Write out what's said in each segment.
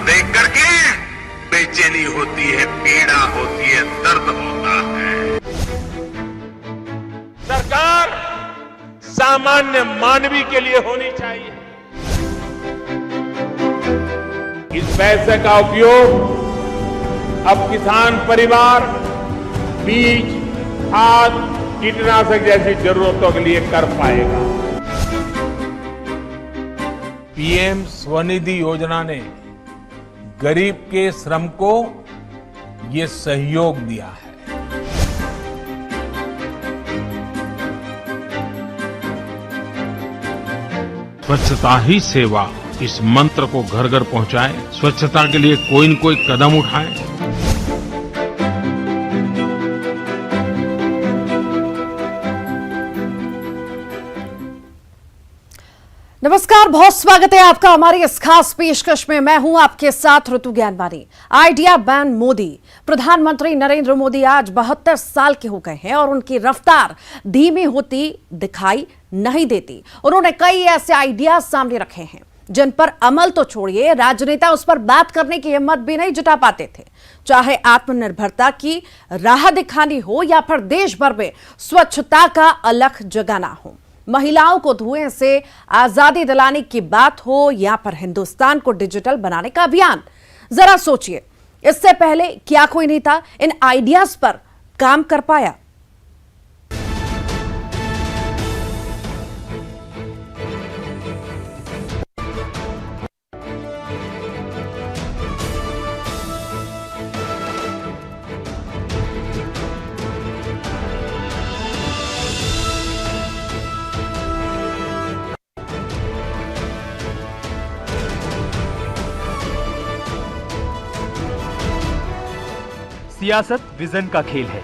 देख करके बेचैनी होती है, पीड़ा होती है, दर्द होता है। सरकार सामान्य मानवी के लिए होनी चाहिए। इस पैसे का उपयोग अब किसान परिवार बीज, खाद, कीटनाशक जैसी जरूरतों के लिए कर पाएगा। पीएम स्वनिधि योजना ने गरीब के श्रम को ये सहयोग दिया है। स्वच्छता ही सेवा, इस मंत्र को घर घर पहुंचाएं। स्वच्छता के लिए कोई न कोई कदम उठाएं। नमस्कार, बहुत स्वागत है आपका हमारी इस खास पेशकश में। मैं हूं आपके साथ ऋतु ज्ञानवानी। आइडिया मैन मोदी, प्रधानमंत्री नरेंद्र मोदी आज 72 साल के हो गए हैं और उनकी रफ्तार धीमी होती दिखाई नहीं देती। उन्होंने कई ऐसे आइडिया सामने रखे हैं जिन पर अमल तो छोड़िए, राजनेता उस पर बात करने की हिम्मत भी नहीं जुटा पाते थे। चाहे आत्मनिर्भरता की राह दिखानी हो या फिर देश भर में स्वच्छता का अलख जगाना हो, महिलाओं को धुएं से आजादी दिलाने की बात हो या फिर हिंदुस्तान को डिजिटल बनाने का अभियान। जरा सोचिए, इससे पहले क्या कोई नेता इन आइडियाज पर काम कर पाया? सियासत विजन का खेल है।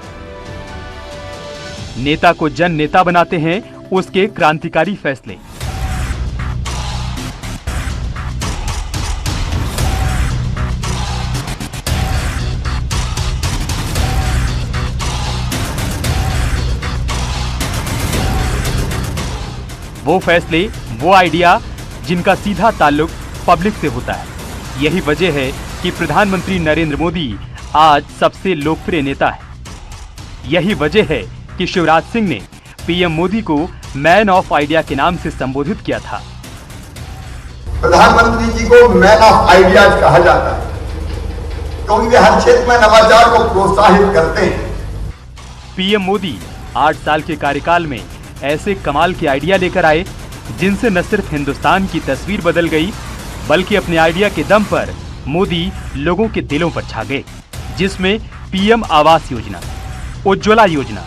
नेता को जन नेता बनाते हैं उसके क्रांतिकारी फैसले। वो फैसले, वो आइडिया जिनका सीधा ताल्लुक पब्लिक से होता है। यही वजह है कि प्रधानमंत्री नरेंद्र मोदी आज सबसे लोकप्रिय नेता है। यही वजह है कि शिवराज सिंह ने पीएम मोदी को मैन ऑफ आइडिया के नाम से संबोधित किया था। प्रधानमंत्री जी को मैन ऑफ आइडियाज कहा जाता है क्योंकि वे हर क्षेत्र में नवाचार को प्रोत्साहित करते हैं। पीएम मोदी 8 साल के कार्यकाल में ऐसे कमाल के आइडिया लेकर आए जिनसे न सिर्फ हिंदुस्तान की तस्वीर बदल गई, बल्कि अपने आइडिया के दम पर मोदी लोगों के दिलों पर छा गए। जिसमें पीएम आवास योजना, उज्ज्वला योजना,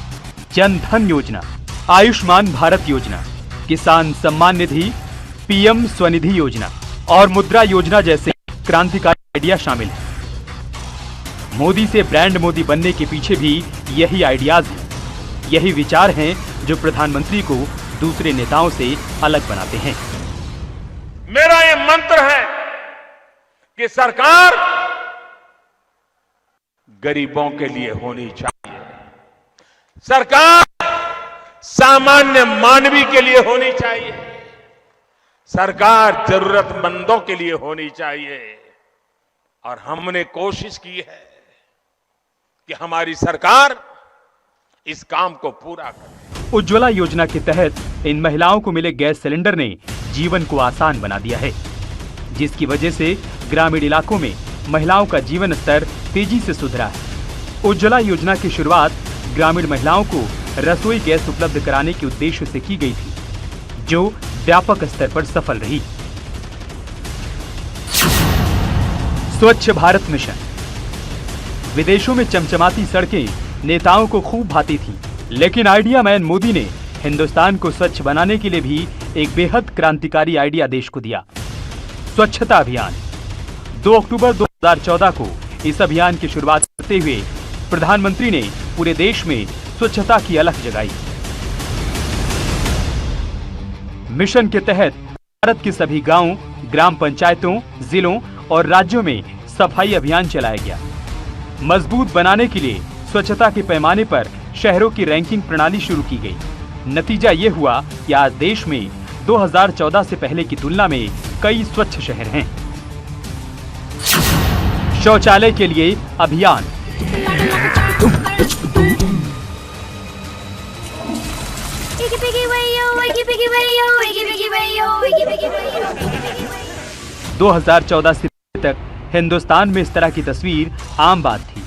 जन धन योजना, आयुष्मान भारत योजना, किसान सम्मान निधि, पीएम स्वनिधि योजना और मुद्रा योजना जैसे क्रांतिकारी आइडिया शामिल हैं। मोदी से ब्रांड मोदी बनने के पीछे भी यही आइडियाज हैं, यही विचार हैं जो प्रधानमंत्री को दूसरे नेताओं से अलग बनाते हैं। मेरा ये मंत्र है कि सरकार गरीबों के लिए होनी चाहिए, सरकार सामान्य मानवी के लिए होनी चाहिए, सरकार जरूरतमंदों के लिए होनी चाहिए। और हमने कोशिश की है कि हमारी सरकार इस काम को पूरा करे। उज्ज्वला योजना के तहत इन महिलाओं को मिले गैस सिलेंडर ने जीवन को आसान बना दिया है, जिसकी वजह से ग्रामीण इलाकों में महिलाओं का जीवन स्तर तेजी से सुधरा है। उज्ज्वला योजना की शुरुआत ग्रामीण महिलाओं को रसोई गैस उपलब्ध कराने के उद्देश्य से की गई थी, जो व्यापक स्तर पर सफल रही। स्वच्छ भारत मिशन, विदेशों में चमचमाती सड़कें नेताओं को खूब भाती थीं, लेकिन आइडिया मैन मोदी ने हिंदुस्तान को स्वच्छ बनाने के लिए भी एक बेहद क्रांतिकारी आइडिया देश को दिया, स्वच्छता अभियान। 2 अक्टूबर 2014 को इस अभियान की शुरुआत करते हुए प्रधानमंत्री ने पूरे देश में स्वच्छता की अलख जगाई। मिशन के तहत भारत के सभी गांवों, ग्राम पंचायतों, जिलों और राज्यों में सफाई अभियान चलाया गया। मजबूत बनाने के लिए स्वच्छता के पैमाने पर शहरों की रैंकिंग प्रणाली शुरू की गई। नतीजा ये हुआ कि आज देश में 2014 से पहले की तुलना में कई स्वच्छ शहर हैं। शौचालय के लिए अभियान। Wiggy 2014 से तक हिंदुस्तान में इस तरह की तस्वीर आम बात थी।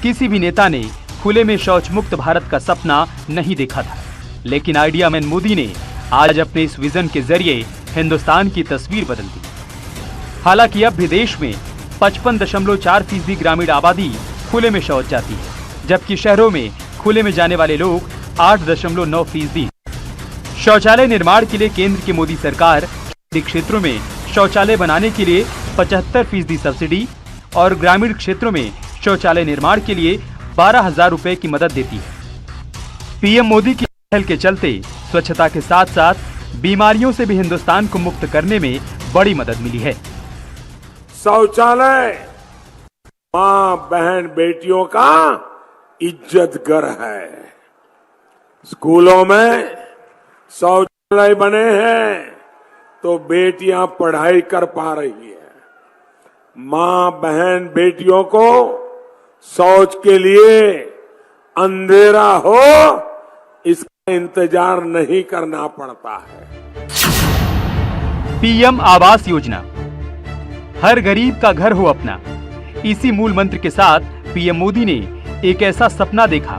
किसी भी नेता ने खुले में शौच मुक्त भारत का सपना नहीं देखा था, लेकिन आइडिया मैन मोदी ने आज अपने इस विजन के जरिए हिंदुस्तान की तस्वीर बदल दी। हालांकि अब भी देश में 55.4% ग्रामीण आबादी खुले में शौच जाती है, जबकि शहरों में खुले में जाने वाले लोग 8.9%। शौचालय निर्माण के लिए केंद्र की मोदी सरकार शहरी क्षेत्रों में शौचालय बनाने के लिए 75% सब्सिडी और ग्रामीण क्षेत्रों में शौचालय निर्माण के लिए 12,000 रुपए की मदद देती है। पीएम मोदी की पहल के चलते स्वच्छता के साथ साथ बीमारियों से भी हिंदुस्तान को मुक्त करने में बड़ी मदद मिली है। शौचालय मां बहन बेटियों का इज्जत घर है। स्कूलों में शौचालय बने हैं तो बेटियां पढ़ाई कर पा रही है। मां बहन बेटियों को शौच के लिए अंधेरा हो इसका इंतजार नहीं करना पड़ता है। पीएम आवास योजना, हर गरीब का घर हो अपना। इसी मूल मंत्र के साथ पीएम मोदी ने एक ऐसा सपना देखा,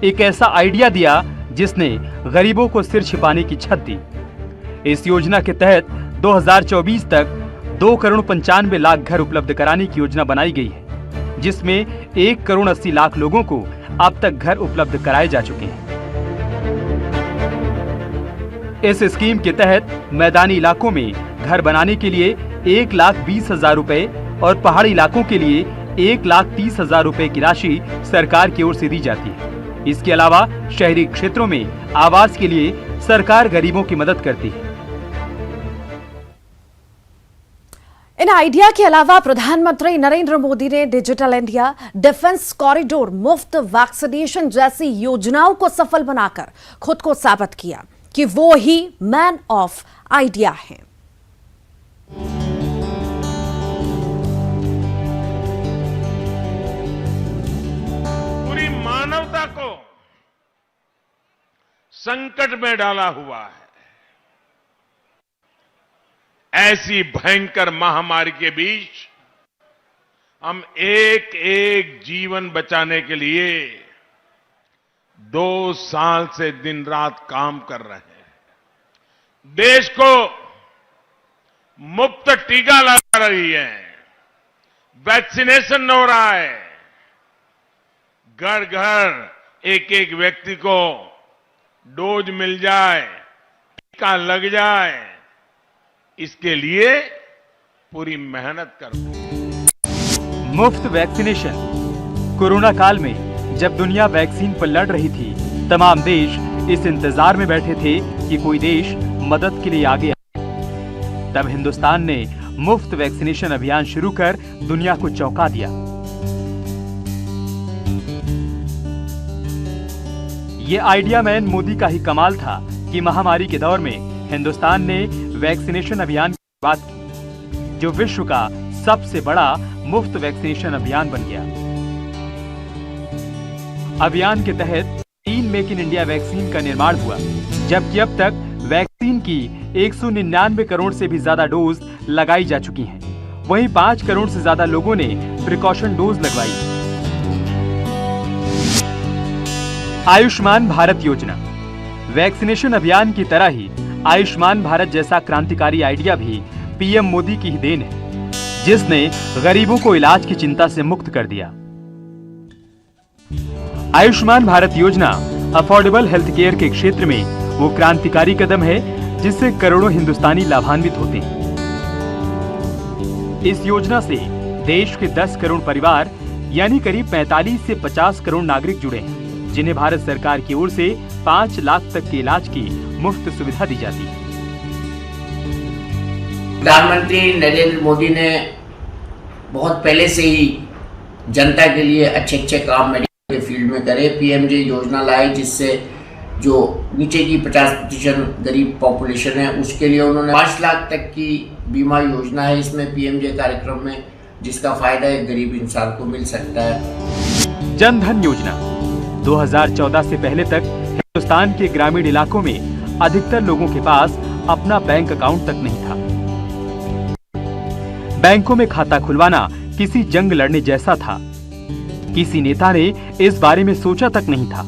एक ऐसा आइडिया दिया जिसने गरीबों को सिर छिपाने की छत दी। इस योजना के तहत 2024 तक 2,95,00,000 घर उपलब्ध कराने की योजना बनाई गई है, जिसमें 1,80,00,000 लोगों को अब तक घर उपलब्ध कराए जा चुके हैं। इस स्कीम के तहत मैदानी इलाकों में घर बनाने के लिए 1,20,000 रुपए और पहाड़ी इलाकों के लिए 1,30,000 रुपए की राशि सरकार की ओर से दी जाती है। इसके अलावा शहरी क्षेत्रों में आवास के लिए सरकार गरीबों की मदद करती है। इन आइडिया के अलावा प्रधानमंत्री नरेंद्र मोदी ने डिजिटल इंडिया, डिफेंस कॉरिडोर, मुफ्त वैक्सीनेशन जैसी योजनाओं को सफल बनाकर खुद को साबित किया कि वो ही मैन ऑफ आइडिया हैं। पूरी मानवता को संकट में डाला हुआ है। ऐसी भयंकर महामारी के बीच हम एक एक जीवन बचाने के लिए 2 साल से दिन रात काम कर रहे हैं। देश को मुफ्त टीका लगा रही है, वैक्सीनेशन हो रहा है, घर घर एक एक व्यक्ति को डोज मिल जाए, टीका लग जाए, इसके लिए पूरी मेहनत कर रहे हैं। मुफ्त वैक्सीनेशन। कोरोना काल में जब दुनिया वैक्सीन पर लड़ रही थी, तमाम देश इस इंतजार में बैठे थे कि कोई देश मदद के लिए आगे आए। तब हिंदुस्तान ने मुफ्त वैक्सीनेशन अभियान शुरू कर दुनिया को चौंका दिया। ये आइडिया मैन मोदी का ही कमाल था कि महामारी के दौर में हिंदुस्तान ने वैक्सीनेशन अभियान की शुरुआत की, जो विश्व का सबसे बड़ा मुफ्त वैक्सीनेशन अभियान बन गया। अभियान के तहत 3 मेक इन इंडिया वैक्सीन का निर्माण हुआ, जबकि अब तक वैक्सीन की 199 करोड़ से भी ज्यादा डोज लगाई जा चुकी हैं। वहीं 5 करोड़ से ज्यादा लोगों ने प्रिकॉशन डोज लगवाई। आयुष्मान भारत योजना। वैक्सीनेशन अभियान की तरह ही आयुष्मान भारत जैसा क्रांतिकारी आइडिया भी पीएम मोदी की ही देन है, जिसने गरीबों को इलाज की चिंता से मुक्त कर दिया। आयुष्मान भारत योजना अफोर्डेबल हेल्थ केयर के क्षेत्र में वो क्रांतिकारी कदम है जिससे करोड़ों हिंदुस्तानी लाभान्वित होते हैं। इस योजना से देश के 10 करोड़ परिवार यानी करीब 45 से 50 करोड़ नागरिक जुड़े हैं, जिन्हें भारत सरकार की ओर से 5 लाख तक के इलाज की मुफ्त सुविधा दी जाती है। प्रधानमंत्री नरेंद्र मोदी ने बहुत पहले से ही जनता के लिए अच्छे काम मेडिकल के फील्ड में करे। पीएमजे योजना लाई, जिससे जो नीचे की 50% गरीब पॉपुलेशन है उसके लिए उन्होंने 5 लाख तक की बीमा योजना है। इसमें पीएमजे कार्यक्रम में जिसका फायदा एक गरीब इंसान को मिल सकता है। जन धन योजना 2014 से पहले तक हिंदुस्तान के ग्रामीण इलाकों में अधिकतर लोगों के पास अपना बैंक अकाउंट तक नहीं था। बैंकों में खाता खुलवाना किसी जंग लड़ने जैसा था। किसी नेता ने इस बारे में सोचा तक नहीं था।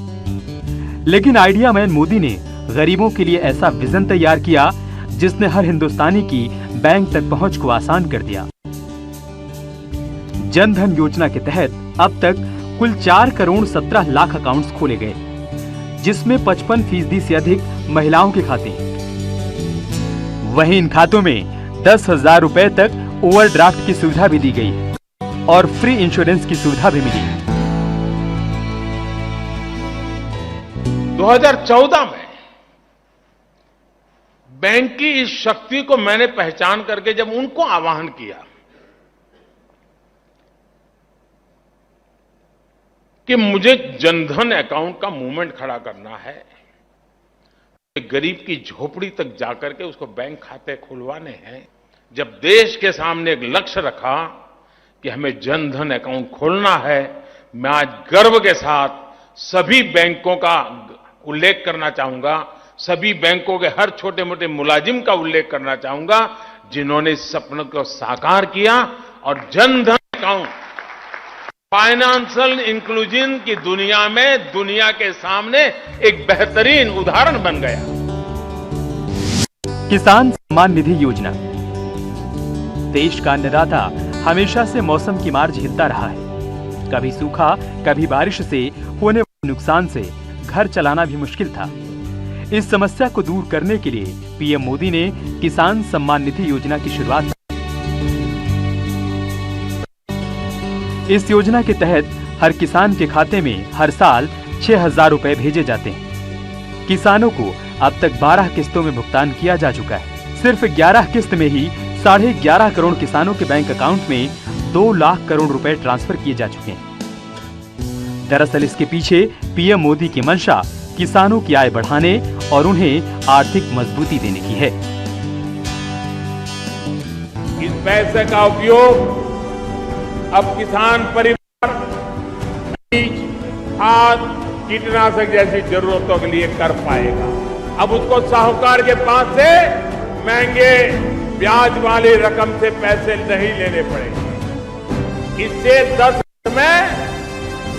लेकिन आइडिया मैन मोदी ने गरीबों के लिए ऐसा विजन तैयार किया जिसने हर हिंदुस्तानी की बैंक तक पहुंच को आसान कर दिया। जन धन योजना के तहत अब तक कुल 4 करोड़ 17 लाख अकाउंट्स खोले गए, जिसमें 55% से अधिक महिलाओं के खाते हैं। वहीं इन खातों में 10,000 रुपए तक ओवरड्राफ्ट की सुविधा भी दी गई और फ्री इंश्योरेंस की सुविधा भी मिली। 2014 में बैंक की इस शक्ति को मैंने पहचान करके जब उनको आह्वान किया कि मुझे जनधन अकाउंट का मूवमेंट खड़ा करना है, गरीब की झोपड़ी तक जाकर के उसको बैंक खाते खुलवाने हैं, जब देश के सामने एक लक्ष्य रखा कि हमें जनधन अकाउंट खोलना है, मैं आज गर्व के साथ सभी बैंकों का उल्लेख करना चाहूंगा, सभी बैंकों के हर छोटे मोटे मुलाजिम का उल्लेख करना चाहूंगा जिन्होंने इस सपने को साकार किया और जनधन अकाउंट फाइनेंशियल इंक्लूजन की दुनिया में दुनिया के सामने एक बेहतरीन उदाहरण बन गया। किसान सम्मान निधि योजना देश का अन्नदाता हमेशा से मौसम की मार झेलता रहा है। कभी सूखा, कभी बारिश से होने वाले नुकसान से घर चलाना भी मुश्किल था। इस समस्या को दूर करने के लिए पीएम मोदी ने किसान सम्मान निधि योजना की शुरुआत की। इस योजना के तहत हर किसान के खाते में हर साल 6,000 रुपए भेजे जाते हैं। किसानों को अब तक 12 किस्तों में भुगतान किया जा चुका है। सिर्फ 11 किस्त में ही 11.5 करोड़ किसानों के बैंक अकाउंट में 2 लाख करोड़ रुपए ट्रांसफर किए जा चुके हैं। दरअसल इसके पीछे पीएम मोदी की मंशा किसानों की आय बढ़ाने और उन्हें आर्थिक मजबूती देने की है। इस पैसे का उपयोग अब किसान परिवार बीज, खाद, कीटनाशक जैसी जरूरतों के लिए कर पाएगा। अब उसको साहूकार के पास से महंगे ब्याज वाली रकम से पैसे नहीं लेने पड़ेंगे। इससे 10 वर्ष में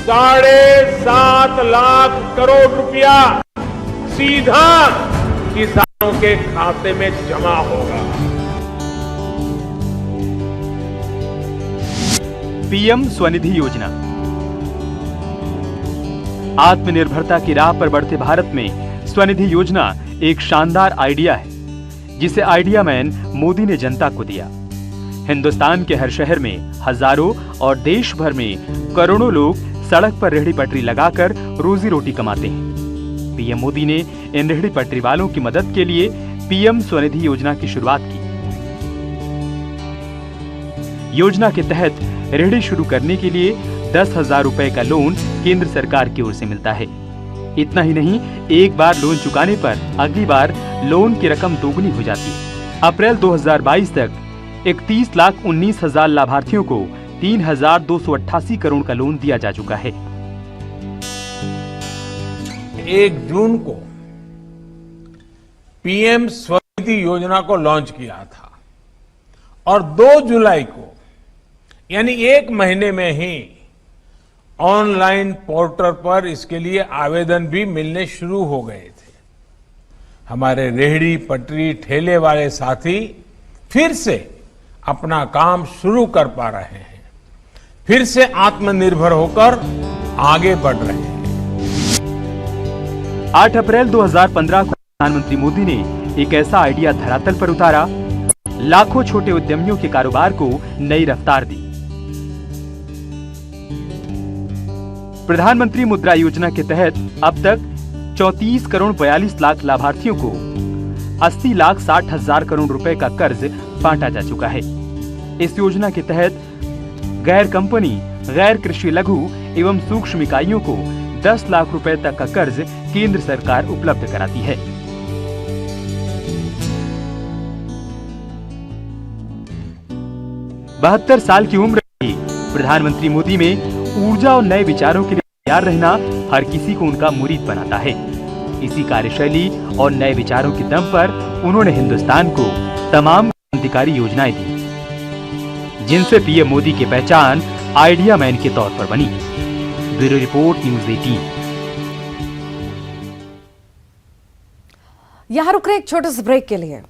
7.5 लाख करोड़ रुपया सीधा किसानों के खाते में जमा होगा। पीएम स्वनिधि योजना आत्मनिर्भरता की राह पर बढ़ते भारत में स्वनिधि योजना एक शानदार आइडिया है, जिसे आइडिया मैन मोदी ने जनता को दिया। हिंदुस्तान के हर शहर में हजारों और देश भर में करोड़ों लोग सड़क पर रेहड़ी पटरी लगाकर रोजी रोटी कमाते हैं। पीएम मोदी ने इन रेहड़ी पटरी वालों की मदद के लिए पीएम स्वनिधि योजना की शुरुआत की। योजना के तहत रेहड़ी शुरू करने के लिए 10,000 रुपए का लोन केंद्र सरकार की ओर से मिलता है। इतना ही नहीं, एक बार लोन चुकाने पर अगली बार लोन की रकम दोगुनी हो जाती है। अप्रैल 2022 तक 31,19,000 लाभार्थियों को 3,288 करोड़ का लोन दिया जा चुका है। 1 जून को पीएम स्वनिधि योजना को लॉन्च किया था और 2 जुलाई को यानी 1 महीने में ही ऑनलाइन पोर्टल पर इसके लिए आवेदन भी मिलने शुरू हो गए थे। हमारे रेहड़ी पटरी ठेले वाले साथी फिर से अपना काम शुरू कर पा रहे हैं, फिर से आत्मनिर्भर होकर आगे बढ़ रहे हैं। 8 अप्रैल 2015 को प्रधानमंत्री मोदी ने एक ऐसा आइडिया धरातल पर उतारा, लाखों छोटे उद्यमियों के कारोबार को नई रफ्तार दी। प्रधानमंत्री मुद्रा योजना के तहत अब तक 34 करोड़ 42 लाख लाभार्थियों को 80,60,000 करोड़ रुपए का कर्ज बांटा जा चुका है। इस योजना के तहत गैर कंपनी, गैर कृषि लघु एवं सूक्ष्म इकाइयों को 10 लाख रुपए तक का कर्ज केंद्र सरकार उपलब्ध कराती है। बहत्तर साल की उम्र प्रधानमंत्री मोदी में ऊर्जा और नए विचारों के लिए तैयार रहना हर किसी को उनका मुरीद बनाता है। इसी कार्यशैली और नए विचारों के दम पर उन्होंने हिंदुस्तान को तमाम क्रांतिकारी योजनाएं दी, जिनसे पीएम मोदी की पहचान आइडिया मैन के तौर पर बनी। Bureau report, news 18। यहां रुक रहे एक छोटे से ब्रेक के लिए।